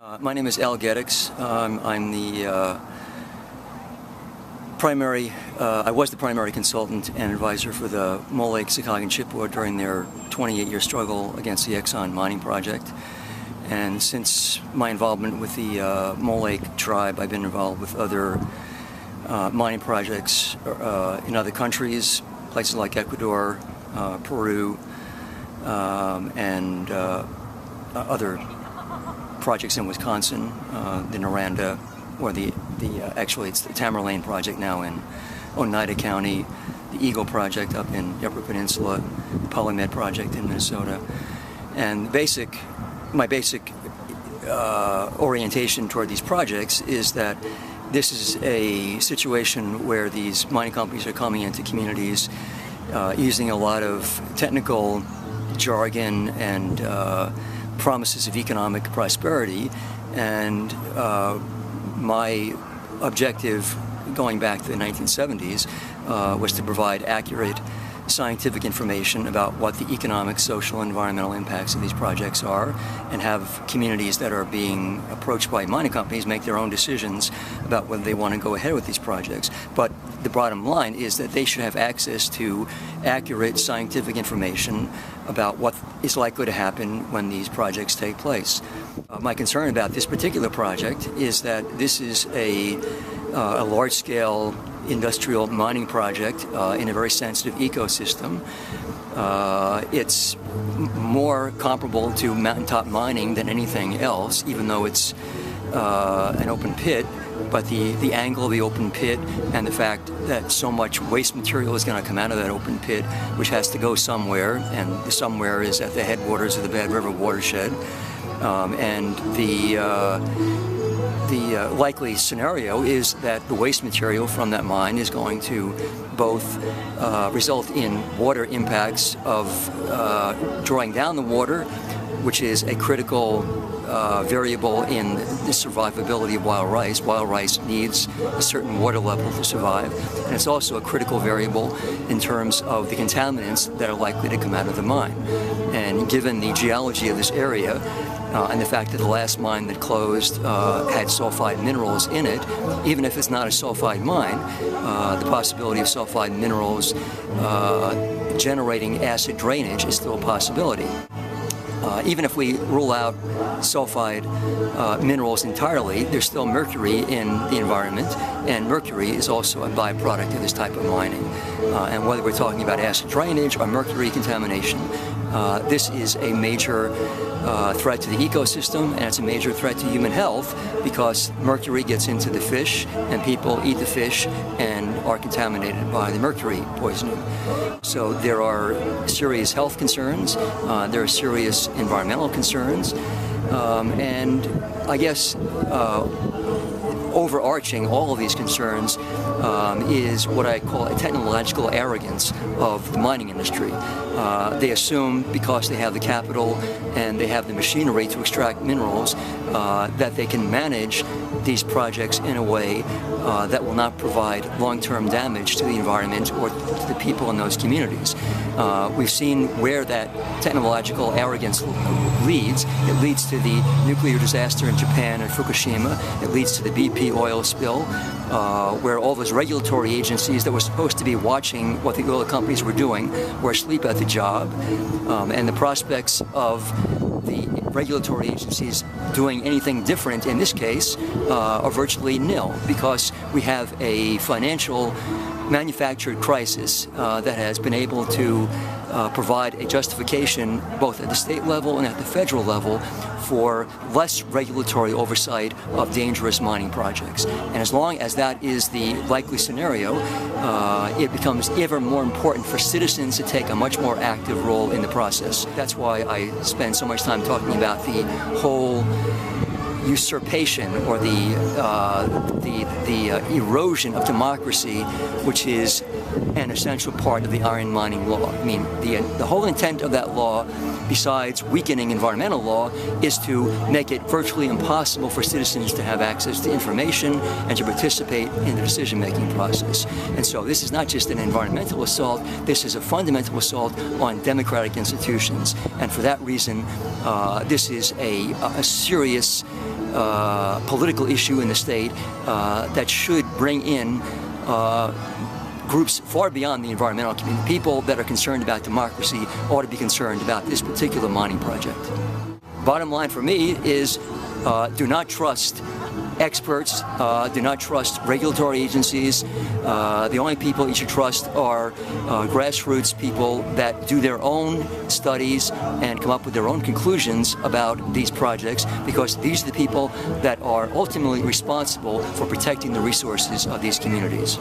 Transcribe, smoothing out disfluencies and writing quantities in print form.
My name is Gedicks. I'm the I was the primary consultant and advisor for the Mole Lake Secaucus Shipboard during their 28-year struggle against the Exxon mining project. And since my involvement with the Mole Lake tribe, I've been involved with other mining projects in other countries, places like Ecuador, Peru, and other projects in Wisconsin, the Noranda, or actually it's the Tamerlane project now in Oneida County, the Eagle project up in the Upper Peninsula, the Polymed project in Minnesota. And my basic orientation toward these projects is that this is a situation where these mining companies are coming into communities using a lot of technical jargon and promises of economic prosperity, and my objective going back to the 1970s was to provide accurate scientific information about what the economic, social, and environmental impacts of these projects are, and have communities that are being approached by mining companies make their own decisions about whether they want to go ahead with these projects. But the bottom line is that they should have access to accurate scientific information about what is likely to happen when these projects take place. My concern about this particular project is that this is a large-scale industrial mining project in a very sensitive ecosystem. It's more comparable to mountaintop mining than anything else, even though it's an open pit. But the angle of the open pit and the fact that so much waste material is going to come out of that open pit, which has to go somewhere, and the somewhere is at the headwaters of the Bad River watershed, and the likely scenario is that the waste material from that mine is going to both result in water impacts of drawing down the water, which is a critical variable in the survivability of wild rice. Wild rice needs a certain water level to survive, and it's also a critical variable in terms of the contaminants that are likely to come out of the mine. And given the geology of this area, and the fact that the last mine that closed had sulfide minerals in it, even if it's not a sulfide mine, the possibility of sulfide minerals generating acid drainage is still a possibility. Even if we rule out sulfide minerals entirely, there's still mercury in the environment, and mercury is also a byproduct of this type of mining. And whether we're talking about acid drainage or mercury contamination, this is a major threat to the ecosystem, and it's a major threat to human health because mercury gets into the fish, and people eat the fish and are contaminated by the mercury poisoning. So there are serious health concerns, there are serious environmental concerns, and I guess overarching all of these concerns is what I call a technological arrogance of the mining industry. They assume because they have the capital and they have the machinery to extract minerals that they can manage these projects in a way that will not provide long-term damage to the environment or to the people in those communities. We've seen where that technological arrogance leads. It leads to the nuclear disaster in Japan and Fukushima. It leads to the BP oil spill, where all those regulatory agencies that were supposed to be watching what the oil companies were doing were asleep at the job, and the prospects of the regulatory agencies doing anything different in this case are virtually nil, because we have a financial manufactured crisis that has been able to provide a justification both at the state level and at the federal level for less regulatory oversight of dangerous mining projects. And as long as that is the likely scenario, it becomes ever more important for citizens to take a much more active role in the process. That's why I spend so much time talking about the whole usurpation or the erosion of democracy, which is an essential part of the iron mining law. I mean, the whole intent of that law, besides weakening environmental law, is to make it virtually impossible for citizens to have access to information and to participate in the decision-making process. And so this is not just an environmental assault, this is a fundamental assault on democratic institutions. And for that reason, this is a serious political issue in the state that should bring in groups far beyond the environmental community. People that are concerned about democracy ought to be concerned about this particular mining project. Bottom line for me is do not trust experts, do not trust regulatory agencies. The only people you should trust are grassroots people that do their own studies and come up with their own conclusions about these projects, because these are the people that are ultimately responsible for protecting the resources of these communities.